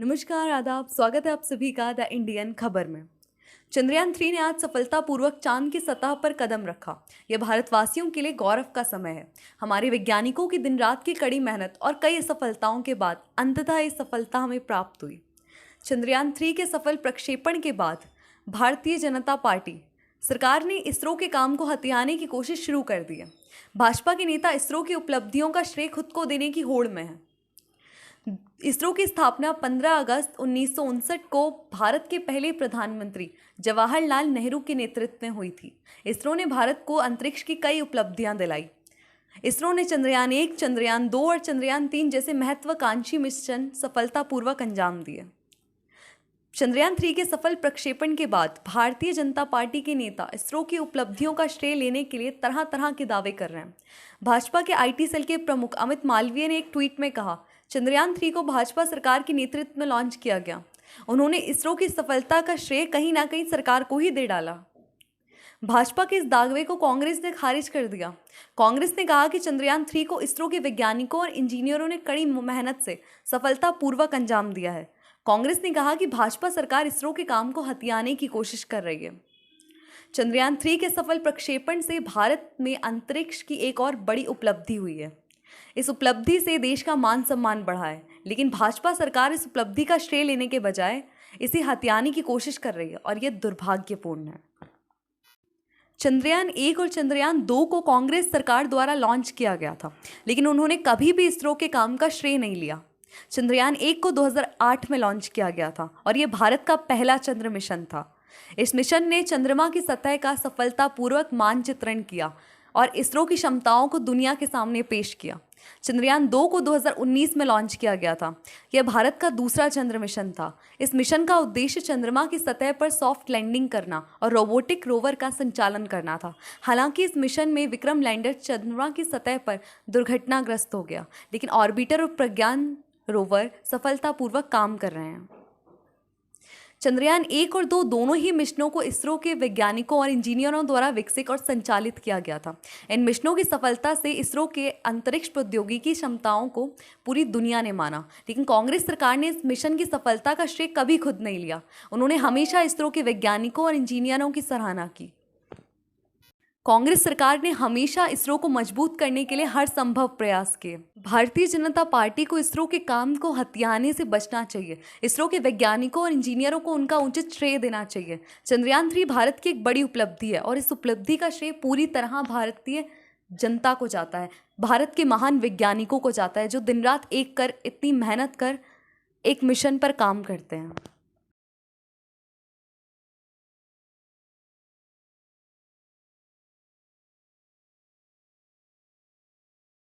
नमस्कार, आदाब। स्वागत है आप सभी का द इंडियन खबर में। चंद्रयान 3 ने आज सफलतापूर्वक चांद की सतह पर कदम रखा। यह भारतवासियों के लिए गौरव का समय है। हमारे वैज्ञानिकों की दिन रात की कड़ी मेहनत और कई असफलताओं के बाद अंततः ये सफलता हमें प्राप्त हुई। चंद्रयान 3 के सफल प्रक्षेपण के बाद भारतीय जनता पार्टी सरकार ने इसरो के काम को हथियाने की कोशिश शुरू कर दी है। भाजपा के नेता इसरो की उपलब्धियों का श्रेय खुद को देने की होड़ में है। इसरो की स्थापना 15 अगस्त 1959 को भारत के पहले प्रधानमंत्री जवाहरलाल नेहरू के नेतृत्व में हुई थी। इसरो ने भारत को अंतरिक्ष की कई उपलब्धियां दिलाई। इसरो ने चंद्रयान 1, चंद्रयान 2 और चंद्रयान 3 जैसे महत्वाकांक्षी मिशन सफलतापूर्वक अंजाम दिए। चंद्रयान 3 के सफल प्रक्षेपण के बाद भारतीय जनता पार्टी के नेता इसरो की उपलब्धियों का श्रेय लेने के लिए तरह तरह के दावे कर रहे हैं। भाजपा के IT सेल के प्रमुख अमित मालवीय ने एक ट्वीट में कहा, चंद्रयान 3 को भाजपा सरकार के नेतृत्व में लॉन्च किया गया। उन्होंने इसरो की सफलता का श्रेय कहीं ना कहीं सरकार को ही दे डाला। भाजपा के इस दावे को कांग्रेस ने खारिज कर दिया। कांग्रेस ने कहा कि चंद्रयान 3 को इसरो के वैज्ञानिकों और इंजीनियरों ने कड़ी मेहनत से सफलतापूर्वक अंजाम दिया है। कांग्रेस ने कहा कि भाजपा सरकार इसरो के काम को हथियाने की कोशिश कर रही है। चंद्रयान 3 के सफल प्रक्षेपण से भारत में अंतरिक्ष की एक और बड़ी उपलब्धि हुई है। इस उपलब्धि से देश का मान सम्मान बढ़ा है, लेकिन भाजपा सरकार इस उपलब्धि का श्रेय लेने के बजाय इसे हथियाने की कोशिश कर रही है और यह दुर्भाग्यपूर्ण है। चंद्रयान 1 और चंद्रयान 2 को कांग्रेस सरकार द्वारा लॉन्च किया गया था, लेकिन उन्होंने कभी भी इसरो के काम का श्रेय नहीं लिया। चंद्रयान 1 को 2008 में लॉन्च किया गया था और यह भारत का पहला चंद्र मिशन था। इस मिशन ने चंद्रमा की सतह का सफलतापूर्वक मानचित्रण किया और इसरो की क्षमताओं को दुनिया के सामने पेश किया। चंद्रयान 2 को 2019 में लॉन्च किया गया था। यह भारत का दूसरा चंद्र मिशन था। इस मिशन का उद्देश्य चंद्रमा की सतह पर सॉफ्ट लैंडिंग करना और रोबोटिक रोवर का संचालन करना था। हालांकि इस मिशन में विक्रम लैंडर चंद्रमा की सतह पर दुर्घटनाग्रस्त हो गया, लेकिन ऑर्बिटर और प्रज्ञान रोवर सफलतापूर्वक काम कर रहे हैं। चंद्रयान 1 और 2 दोनों ही मिशनों को इसरो के वैज्ञानिकों और इंजीनियरों द्वारा विकसित और संचालित किया गया था। इन मिशनों की सफलता से इसरो के अंतरिक्ष प्रौद्योगिकी क्षमताओं को पूरी दुनिया ने माना, लेकिन कांग्रेस सरकार ने इस मिशन की सफलता का श्रेय कभी खुद नहीं लिया। उन्होंने हमेशा इसरो के वैज्ञानिकों और इंजीनियरों की सराहना की। कांग्रेस सरकार ने हमेशा इसरो को मजबूत करने के लिए हर संभव प्रयास किए। भारतीय जनता पार्टी को इसरो के काम को हथियाने से बचना चाहिए। इसरो के वैज्ञानिकों और इंजीनियरों को उनका उचित श्रेय देना चाहिए। चंद्रयान 3 भारत की एक बड़ी उपलब्धि है और इस उपलब्धि का श्रेय पूरी तरह भारतीय जनता को जाता है। भारत के महान वैज्ञानिकों को जाता है जो दिन रात एक कर इतनी मेहनत कर एक मिशन पर काम करते हैं।